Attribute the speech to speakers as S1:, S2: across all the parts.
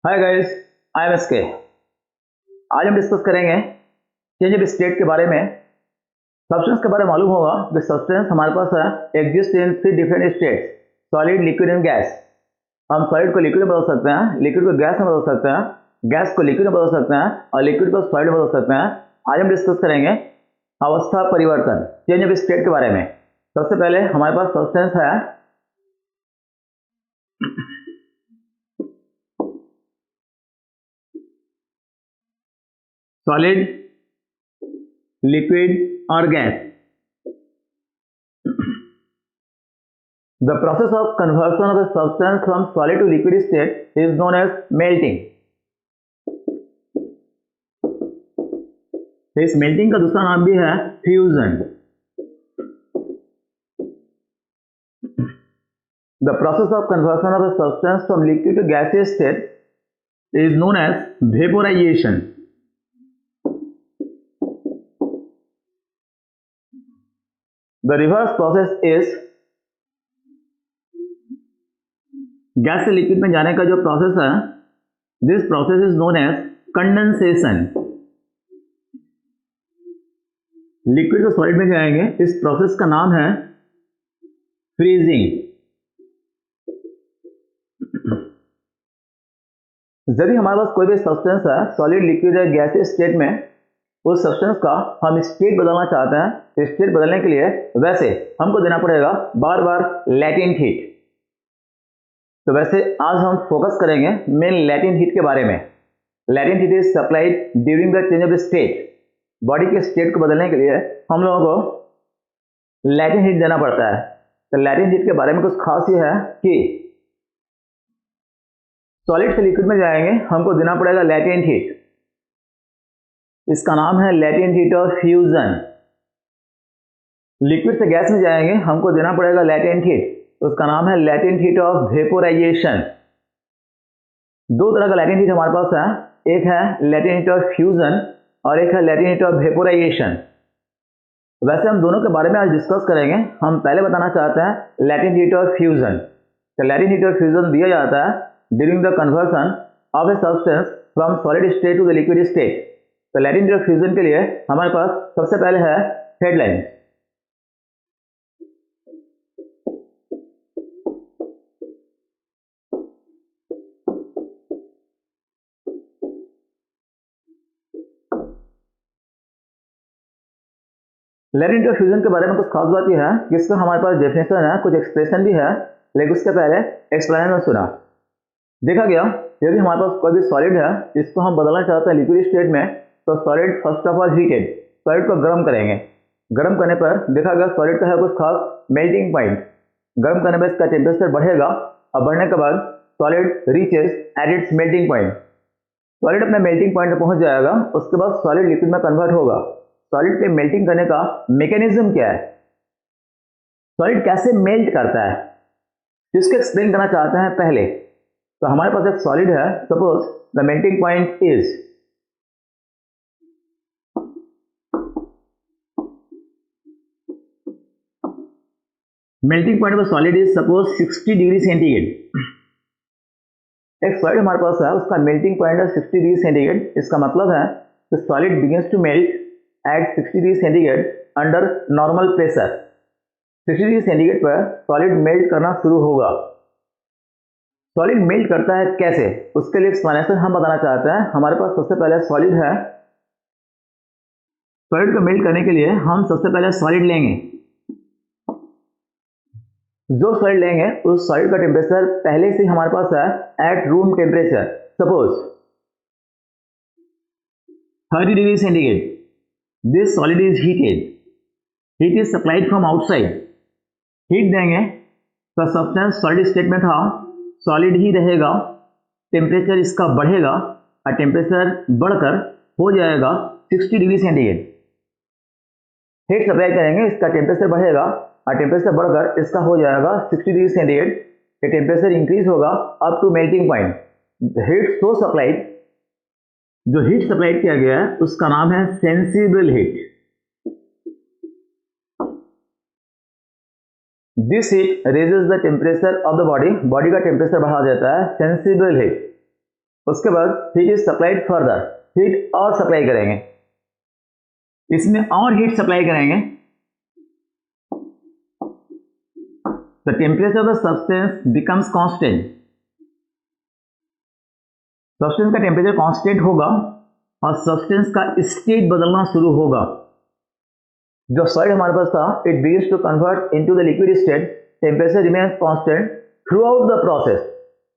S1: Hi guys, I am SK. आज हम discuss करेंगे चेंज ऑफ स्टेट के बारे में। सब्सटेंस के बारे में मालूम होगा कि सब्सटेंस हमारे पास है exist in 3 different states, solid, liquid and gas. हम सॉलिड को लिक्विड में बदल सकते हैं, लिक्विड को गैस में बदल सकते हैं, गैस को लिक्विड में बदल सकते हैं और लिक्विड को सॉलिड में बदल सकते हैं। आज हम डिस्कस करेंगे अवस्था परिवर्तन, चेंज ऑफ स्टेट के बारे में। सबसे पहले हमारे पास सब्सटेंस है सॉलिड, लिक्विड और gas. The process of conversion of a substance from solid to liquid state is known as melting. इस melting का दूसरा नाम भी है fusion. The process of conversion of a substance from liquid to gaseous state is known as vaporization. The reverse process is gas से liquid में जाने का जो प्रोसेस है, this process is known as condensation. Liquid से solid में जाएंगे, इस प्रोसेस का नाम है फ्रीजिंग। यदि हमारे पास कोई भी सब्सटेंस है सॉलिड, लिक्विड या गैसीय स्टेट में, उस सब्सटेंस का हम स्टेट बदलना चाहते हैं, तो स्टेट बदलने के लिए वैसे हमको देना पड़ेगा बार बार लैटेंट हीट। तो वैसे आज हम फोकस करेंगे मेन लैटेंट हीट के बारे में। Latent heat is supplied during the change of state. Body के स्टेट को बदलने के लिए हम लोगों को लैटेंट हीट देना पड़ता है। तो लैटेंट हीट के बारे में कुछ खास ये है कि सॉलिड से लिक्विड में जाएंगे, हमको देना पड़ेगा लैटेंट हीट। इसका नाम है latent heat of fusion. Liquid से गैस में जाएंगे, हमको देना पड़ेगा लैटेंट हीट, उसका नाम है लैटेंट हीट ऑफ वेपोराइजेशन। दो तरह का लैटेंट हीट हमारे पास है, एक है लैटेंट हीट ऑफ फ्यूजन और एक है लैटेंट हीट ऑफ वेपोराइजेशन। वैसे हम दोनों के बारे में आज डिस्कस करेंगे। हम पहले बताना चाहते हैं लैटेंट हीट ऑफ फ्यूजन। तो लैटेंट हीट ऑफ फ्यूजन दिया जाता है during the conversion of a substance from solid state to the liquid state. तो लैटेंट हीट ऑफ फ्यूजन के लिए हमारे पास सबसे पहले है headline. Latent heat of fusion के बारे में कुछ खास बात यह है कि इसका हमारे पास डेफिनेशन है, कुछ एक्सप्रेशन भी है, लेकिन उसके पहले एक्सप्लेनेशन सुना। देखा गया यदि हमारे पास कोई भी सॉलिड है, इसको हम बदलना चाहते हैं लिक्विड स्टेट में, तो solid first of all heated, solid को गर्म करेंगे। गर्म करने पर देखा गया सॉलिड का है कुछ खास मेल्टिंग पॉइंट। गर्म करने पर इसका टेम्परेचर बढ़ेगा और बढ़ने के बाद solid reaches at its melting point. Solid अपने मेल्टिंग पॉइंट पर पहुंच जाएगा, उसके बाद सॉलिड लिक्विड में कन्वर्ट होगा। सॉलिड पे मेल्टिंग करने का मैकेनिज्म क्या है, सॉलिड कैसे मेल्ट करता है, इसको एक्सप्लेन करना चाहते हैं पहले। तो हमारे पास एक सॉलिड है, suppose the melting point is melting point of solid is suppose 60 degree centigrade. एक सॉलिड हमारे पास है, उसका मेल्टिंग पॉइंट है 60 डिग्री सेंटीग्रेड। इसका मतलब है कि solid begins to melt at 60 degree centigrade under normal pressure. 60 degree centigrade पर सॉलिड मेल्ट करना शुरू होगा। सॉलिड मेल्ट करता है कैसे, उसके लिए एक्सप्लेनेशन हम बताना चाहते हैं। हमारे पास सबसे पहले सॉलिड है, सॉलिड को मेल्ट करने के लिए हम सबसे पहले सॉलिड लेंगे। जो सॉलिड लेंगे उस सॉलिड का टेम्परेचर पहले से हमारे पास है at room temperature, suppose 30 degree centigrade. This solid is heated, heat is supplied from outside. Heat देंगे तो सब्सटेंस सॉलिड स्टेट में था, सॉलिड ही रहेगा, टेम्परेचर इसका बढ़ेगा और टेम्परेचर बढ़कर हो जाएगा 60 डिग्री सेंटीग्रेड। हीट सप्लाई करेंगे, इसका टेम्परेचर बढ़ेगा और टेम्परेचर बढ़कर इसका हो जाएगा 60 डिग्री सेंटीग्रेड। ये टेम्परेचर इंक्रीज होगा up to melting point. Heat so supplied, जो हीट सप्लाइड किया गया है उसका नाम है sensible heat. This heat raises the temperature of the body, body का टेम्परेचर बढ़ा देता है, सेंसिबल हीट। उसके बाद heat is supplied further, heat और सप्लाई करेंगे, इसमें और हीट सप्लाई करेंगे, the temperature of the substance becomes constant, substance का टेम्परेचर कांस्टेंट होगा और सब्सटेंस का स्टेट बदलना शुरू होगा। जो सॉलिड हमारे पास था, it begins to convert into the liquid state, temperature remains constant throughout the process,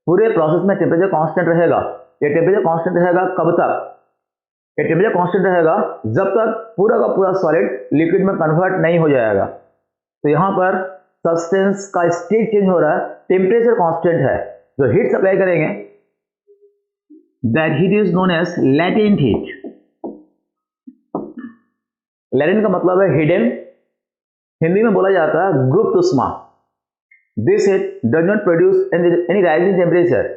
S1: पूरे प्रोसेस में टेम्परेचर कांस्टेंट रहेगा। ये टेम्परेचर कांस्टेंट रहेगा कब तक? ये टेम्परेचर कांस्टेंट रहेगा जब तक पूरा का पूरा सॉलिड लिक्विड में कन्वर्ट नहीं हो जाएगा। तो यहाँ पर सब्सटेंस का स्टेट चेंज हो रहा है, टेम्परेचर कांस्टेंट है। जो हीट सप्लाई करेंगे, that heat is known as latent heat. Latent का मतलब है हिडन, हिंदी में बोला जाता है गुप्त उष्मा। This heat does not produce any rising temperature,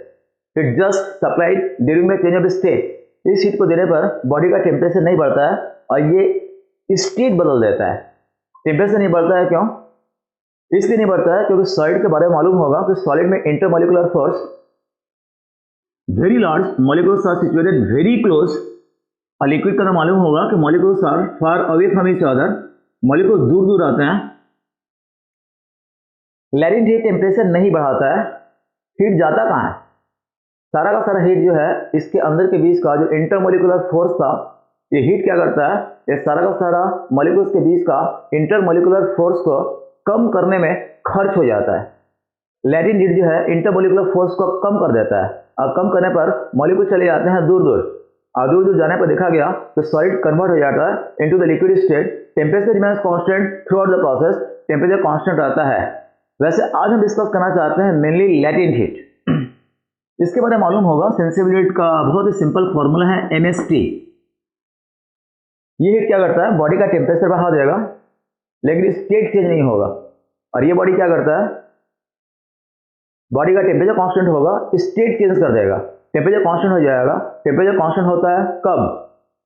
S1: it just supplied during the change of state. इस हीट को देने पर बॉडी का टेम्परेचर नहीं बढ़ता है और ये स्टेट बदल देता है। टेम्परेचर नहीं बढ़ता है, क्यों? इसलिए नहीं बढ़ता है क्योंकि सॉलिड के बारे में मालूम होगा कि सॉलिड में intermolecular force, very large molecules are situated very close. और लिक्विड का तो मालूम होगा कि molecules are far away from each other, molecule दूर दूर आते हैं। लैटेंट हीट टेम्परेचर नहीं बढ़ाता है, हीट जाता कहाँ है? सारा का सारा हीट जो है इसके अंदर के बीच का जो इंटरमॉलिक्यूलर फोर्स था, ये हीट क्या करता है? ये सारा का सारा मॉलिक्यूल्स के बीच का इंटरमॉलिक्यूलर फोर्स को कम करने में खर्च हो जाता है। लैटेंट हीट जो है इंटरमॉलिक्यूलर फोर्स को कम कर देता है और कम करने पर मॉलिक्यूल चले जाते हैं दूर दूर, और दूर दूर जाने पर देखा गया तो सॉलिड कन्वर्ट हो जाता है into the liquid state, temperature remains constant throughout the process, temperature constant रहता है। वैसे आज हम डिस्कस करना चाहते हैं मेनली लैटेंट हीट। इसके बारे में मालूम होगा, सेंसिबल हीट का बहुत ही सिंपल फॉर्मूला है MST। ये हीट क्या करता है? बॉडी का टेम्परेचर बढ़ा देगा लेकिन स्टेट चेंज नहीं होगा। और ये बॉडी क्या करता है? बॉडी का टेम्परेचर कांस्टेंट होगा, स्टेट चेंज कर देगा, टेम्परेचर कांस्टेंट हो जाएगा। टेम्परेचर कांस्टेंट होता है कब?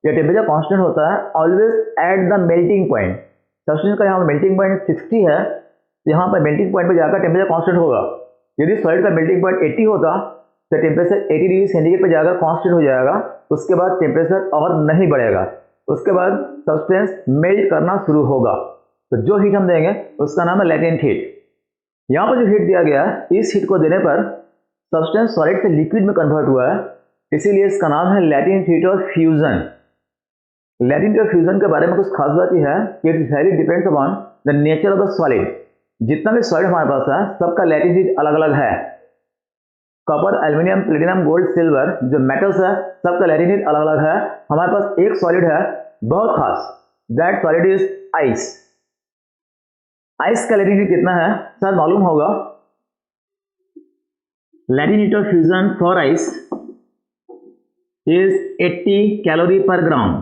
S1: ये टेम्परेचर कांस्टेंट होता है always at the melting point. Substance का यहाँ मेल्टिंग पॉइंट 60 है, यहाँ पर मेल्टिंग पॉइंट पर जाकर टेम्परेचर कांस्टेंट होगा। यदि सॉलिड का मेल्टिंग पॉइंट 80 होता तो टेम्परेचर 80 डिग्री सेंटीग्रेड पर जाकर कांस्टेंट हो जाएगा। उसके बाद टेम्परेचर और नहीं बढ़ेगा, उसके बाद सब्सटेंस मेल्ट करना शुरू होगा। तो जो हीट हम देंगे उसका नाम है लैटेंट हीट। यहाँ पर जो हीट दिया गया है, इस हीट को देने पर सब्सटेंस सॉलिड से लिक्विड में कन्वर्ट हुआ है, इसीलिए इसका नाम है latent heat of fusion. Latent heat of fusion के बारे में कुछ खास बात यह है कि it very depends upon the nature of the solid. जितना भी सॉलिड हमारे पास है सबका लैटेंट हीट अलग अलग है। Copper, aluminium, platinum, gold, silver जो मेटल्स है सबका लैटेंट हीट अलग अलग है। हमारे पास एक सॉलिड है बहुत खास, that solid is ice. Ice का लैटेंट हीट कितना है शायद मालूम होगा। Latent heat of fusion for ice is 80 calorie per gram।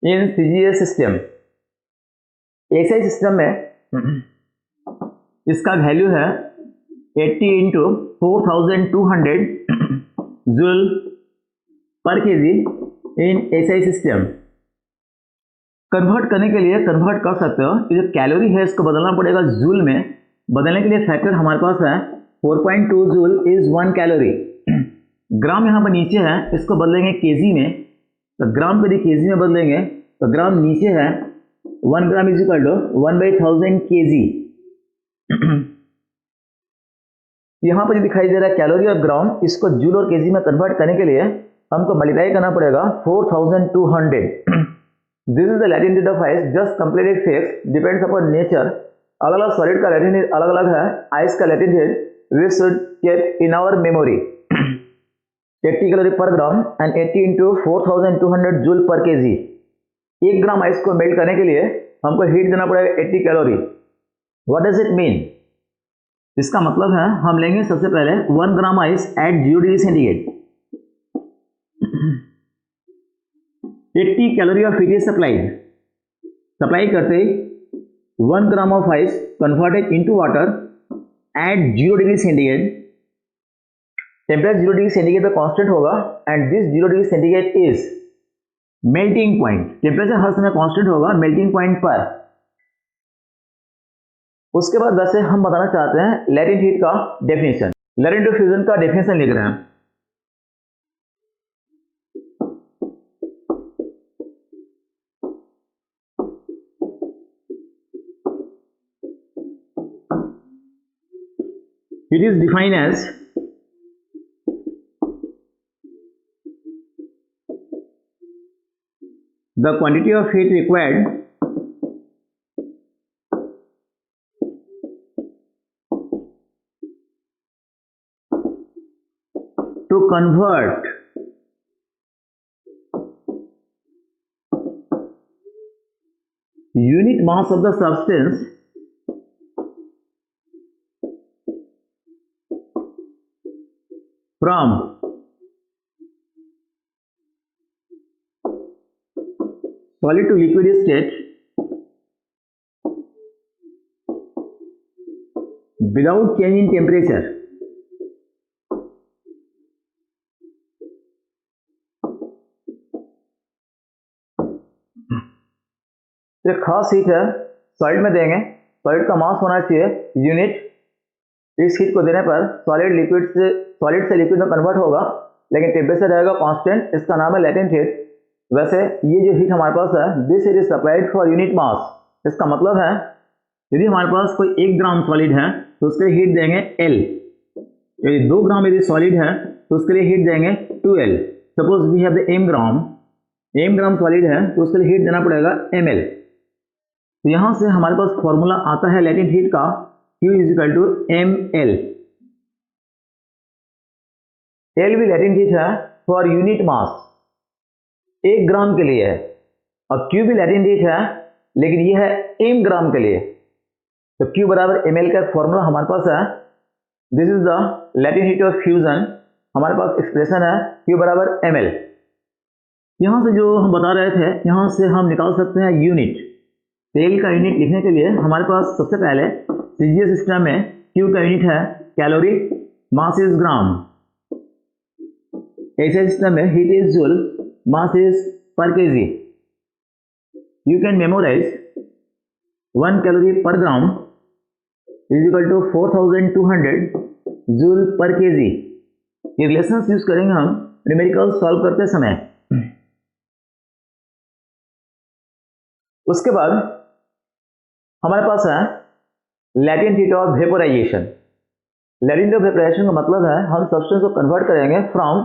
S1: In CGS system, SI system में इसका वैल्यू है 80 इंटू 4200 जूल पर केजी इन SI सिस्टम। कन्वर्ट करने के लिए कन्वर्ट कर सकते हो, ये जो कैलोरी है इसको बदलना पड़ेगा जूल में। बदलने के लिए फैक्टर हमारे पास है 4.2 जूल इज 1 कैलोरी। ग्राम यहाँ पर नीचे है, इसको बदलेंगे केजी में, तो ग्राम को यदि केजी में बदलेंगे तो ग्राम नीचे है, 1 gram is equal to 1/1000 KG. यहाँ पर जो दिखाई दे रहा है कैलोरी और ग्राम, इसको जूल और केजी में कन्वर्ट करने के लिए हमको मल्टीप्लाई करना पड़ेगा 4200। This is the latent heat of ice, just completed fact, depends upon nature. अलग अलग सॉलिड का लैटेंट हीट अलग अलग है। आइस का latent heat we should keep in our memory 80 calorie per gram and 80 into 4200 joule per kg। 1 gram ice को melt करने के लिए हमको हीट देना पड़ेगा 80 calorie. What does it mean? इसका मतलब है हम लेंगे सबसे पहले 1 gram ice eight 0 degree centigrade, 80 calorie of heat is supplied. Supply करते ही 1 gram of ice converted into water at 0 degree centigrade. Temperature 0 degree centigrade पे कांस्टेंट होगा and this 0 degree centigrade is melting point. Temperature हर समय constant होगा melting point पर। उसके बाद वैसे हम बताना चाहते हैं लैटेंट हीट का डेफिनेशन। लैटेंट फ्यूजन का डेफिनेशन लिख रहे हैं। It is defined as the quantity of heat required to convert unit mass of the substance from solid to liquid state without change in temperature. एक खास heat है, solid में देंगे, solid का मास होना चाहिए यूनिट। इस हीट को देने पर सॉलिड से लिक्विड में कन्वर्ट होगा, लेकिन टेम्परेचर रहेगा कांस्टेंट। इसका नाम है लैटेंट हीट। वैसे ये जो हीट हमारे पास है, this heat is supplied for unit मास। इसका मतलब है यदि हमारे पास कोई 1 ग्राम सॉलिड है तो उसके लिए हीट देंगे L। यदि 2 ग्राम यदि सॉलिड है तो उसके लिए हीट देंगे 2L। Suppose we have the m gram solid है तो उसके लिए हीट देना पड़ेगा ml। तो यहां से हमारे पास फॉर्मूला आता है लैटेंट हीट का, Q is equal to ml। L भी लैटेंट हीट है फॉर यूनिट मास, 1 ग्राम के लिए है, और Q भी लैटेंट हीट है लेकिन ये है m ग्राम के लिए। तो Q बराबर ml का फॉर्मूला हमारे पास है। This is the latent heat of fusion. हमारे पास एक्सप्रेशन है Q बराबर ml। यहां से जो हम बता रहे थे, यहां से हम निकाल सकते हैं यूनिट। तेल का यूनिट लिखने के लिए हमारे पास सबसे पहले सीजीएस सिस्टम में Q का यूनिट है कैलोरी, मास इज ग्राम। ऐसे सिस्टम में heat is joule, mass is per KG. You can memorise 1 calorie per gram is equal to 4200 joule per KG. ये रिलेशंस यूज करेंगे हम न्यूमेरिकल सॉल्व करते समय। उसके बाद हमारे पास है latent heat of vaporisation. Latent heat of vaporisation का मतलब है हम सब्सटेंस को कन्वर्ट करेंगे from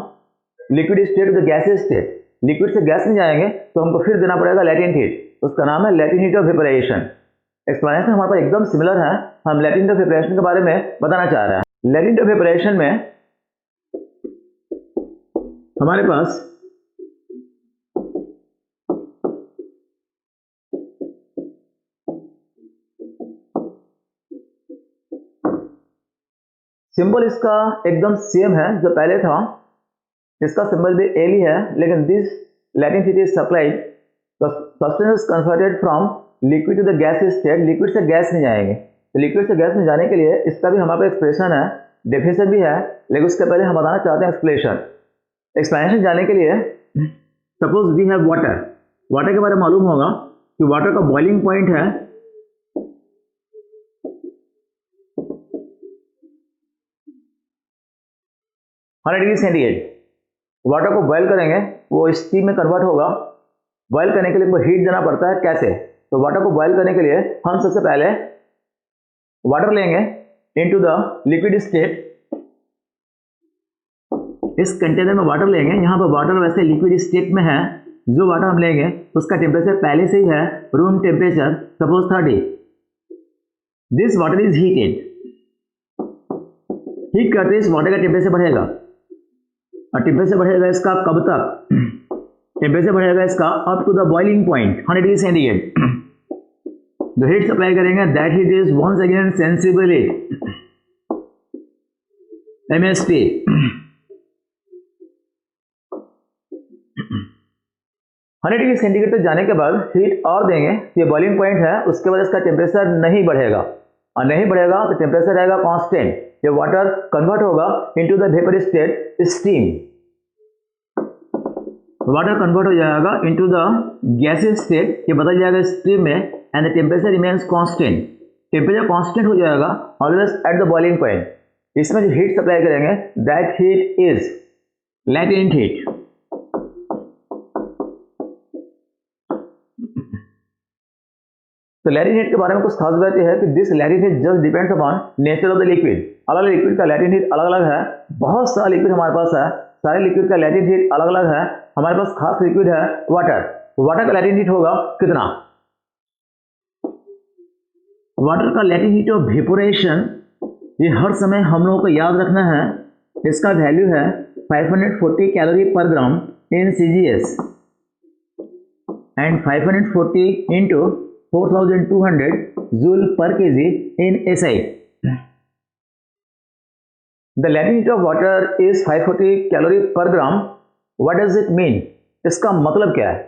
S1: liquid state to the gaseous state. Liquid से गैस में जाएंगे तो हमको फिर देना पड़ेगा लैटेंट हीट। उसका नाम है latent heat of vaporisation. Explanation हमारे पास एकदम सिमिलर है, हम लैटेंट हीट ऑफ वेपोराइजेशन के बारे में बताना चाह रहे हैं। लैटेंट हीट ऑफ वेपोराइजेशन में हमारे पास सिंबल इसका एकदम सेम है जो पहले था। इसका सिंबल भी L ही है, लेकिन this latent heat is supplied substance converted from liquid to the gas state. Liquid से गैस में जाएंगे, तो लिक्विड से गैस में जाने के लिए इसका भी हमारे पास एक्सप्रेशन है, डेफिनेशन भी है, लेकिन उसके पहले हम बताना चाहते हैं एक्सप्लेनेशन जाने के लिए। सपोज वी हैव वाटर के बारे में मालूम होगा कि वाटर का बॉइलिंग पॉइंट है 100 डिग्री सेंटीग्रेड। वाटर को बॉयल करेंगे, वो स्टीम में कन्वर्ट होगा। बॉयल करने के लिए हमको हीट देना पड़ता है। कैसे? तो वाटर को बॉयल करने के लिए हम सबसे पहले वाटर लेंगे इनटू द लिक्विड स्टेट। इस कंटेनर में वाटर लेंगे, यहाँ पर वाटर वैसे लिक्विड स्टेट में है। जो वाटर हम लेंगे उसका टेम्परेचर पहले से ही है room temperature, suppose 30। This water is heated. Heat करते इस वाटर का टेम्परेचर बढ़ेगा, और टेम्परेचर बढ़ेगा इसका कब तक? टेम्परेचर बढ़ेगा इसका up to the boiling point 100 degree centigrade. जो हीट सप्लाई करेंगे that heat is once again sensible heat, MST। 100 degree centigrade तक जाने के बाद हीट और देंगे, ये बॉइलिंग पॉइंट है, उसके बाद इसका टेम्परेचर नहीं बढ़ेगा, और नहीं बढ़ेगा तो टेम्परेचर रहेगा कांस्टेंट। ये वाटर कन्वर्ट होगा into the vapour state steam. Water convert हो जाएगा इनटू द गैसियस स्टेट, ये बदल जाएगा स्टीम में, and the temperature remains constant. Temperature constant हो जाएगा always at the boiling point. इसमें जो हीट सप्लाई करेंगे that heat is latent heat. तो लैटेंट हीट के बारे में कुछ खास बात यह है कि this latent heat just depends upon nature of the liquid. अलग अलग लिक्विड का लैटेंट हीट अलग अलग है। बहुत सारा लिक्विड हमारे पास है, सारे लिक्विड का लैटेंट हीट अलग अलग है। हमारे पास खास लिक्विड है वाटर। वाटर का लैटेंट हीट होगा कितना? वाटर का लैटेंट हीट ऑफ वेपोरेशन, ये हर समय हम लोगों को याद रखना है। इसका वैल्यू है 540 calorie per gram in CGS and 540 into 4200 joule पर kg in SI. The latent heat of water is 540 calorie per gram. What does it mean? इसका मतलब क्या है?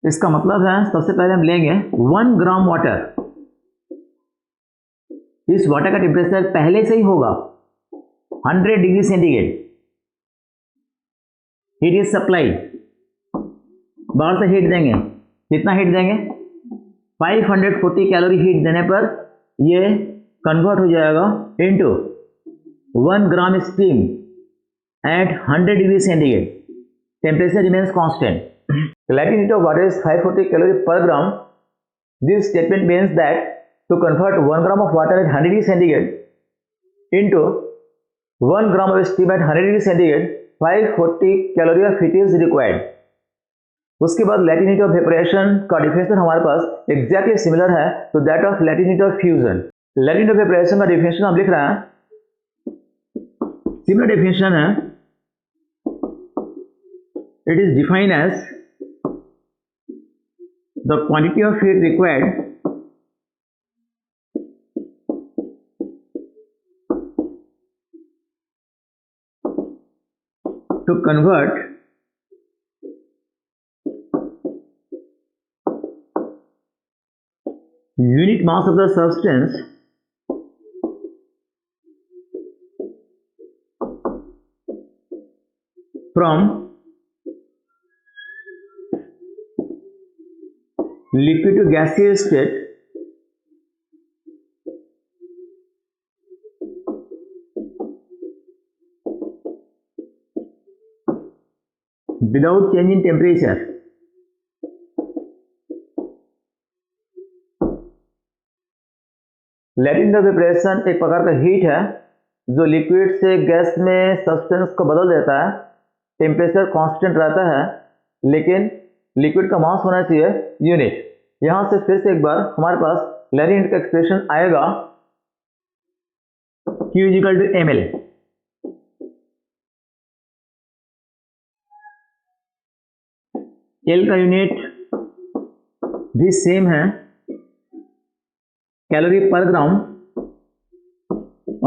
S1: इसका मतलब है सबसे पहले हम लेंगे 1 ग्राम वाटर। इस वाटर का टेम्परेचर पहले से ही होगा 100 degree centigrade. Heat is supplied, बाहर से हीट देंगे, कितना हीट देंगे? 540 कैलोरी हीट देने पर ये कन्वर्ट हो जाएगा into 1 gram steam eight 100 degree centigrade. Temperature remains constant. Latent heat of water is 540 calorie per gram. This statement means that to convert 1 gram of water at 100 degree centigrade into 1 gram of steam at 100 degree centigrade, 540 calorie of heat is required. उसके बाद latent heat of evaporation का definition हमारे पास exactly similar है to that of latent heat of fusion. Latent heat of evaporation का definition हम लिख रहे हैं, सिमिलर डिफिनेशन है। It is defined as the quantity of heat required to convert unit mass of the substance from liquid to gaseous state without change in temperature. Latent heat of evaporation एक प्रकार का heat है जो liquid से gas में substance को बदल देता है। टेम्परेचर कांस्टेंट रहता है लेकिन लिक्विड का मास होना चाहिए यूनिट। यहां से फिर से एक बार हमारे पास लैटेंट हीट का एक्सप्रेशन आएगा Q = ml। एल का यूनिट भी सेम है, कैलोरी पर ग्राम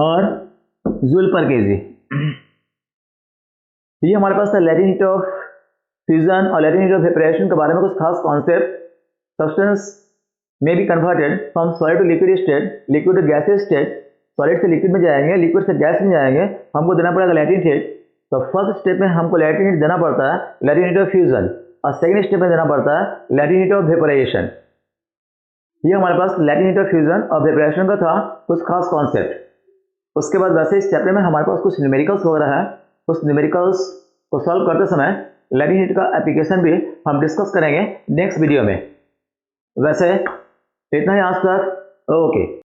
S1: और जूल पर केजी। ये हमारे पास था लैटेंट हीट ऑफ फ्यूजन और लैटेंट हीट ऑफ वेपोरेशन के बारे में कुछ खास कॉन्सेप्ट। सब्सटेंस में be converted from solid to liquid state, liquid to gaseous state. Solid से लिक्विड में जाएंगे, लिक्विड से गैस में जाएंगे, हमको देना पड़ेगा लैटेंट हीट। तो फर्स्ट स्टेप में हमको लैटेंट हीट देना पड़ता है, लैटेंट हीट ऑफ फ्यूजन, और सेकेंड स्टेप में देना पड़ता है लैटेंट हीट ऑफ वेपोरेशन। ये हमारे पास लैटेंट हीट ऑफ फ्यूजन और वेपोरेशन का था कुछ खास कॉन्सेप्ट। उसके बाद वैसे इस चैप्टर में हमारे पास कुछ न्यूमेरिकल्स वगैरह है। उस न्यूमेरिकल्स को सॉल्व करते समय लैटेंट हीट का एप्लीकेशन भी हम डिस्कस करेंगे नेक्स्ट वीडियो में। वैसे इतना ही आज तक, ओके।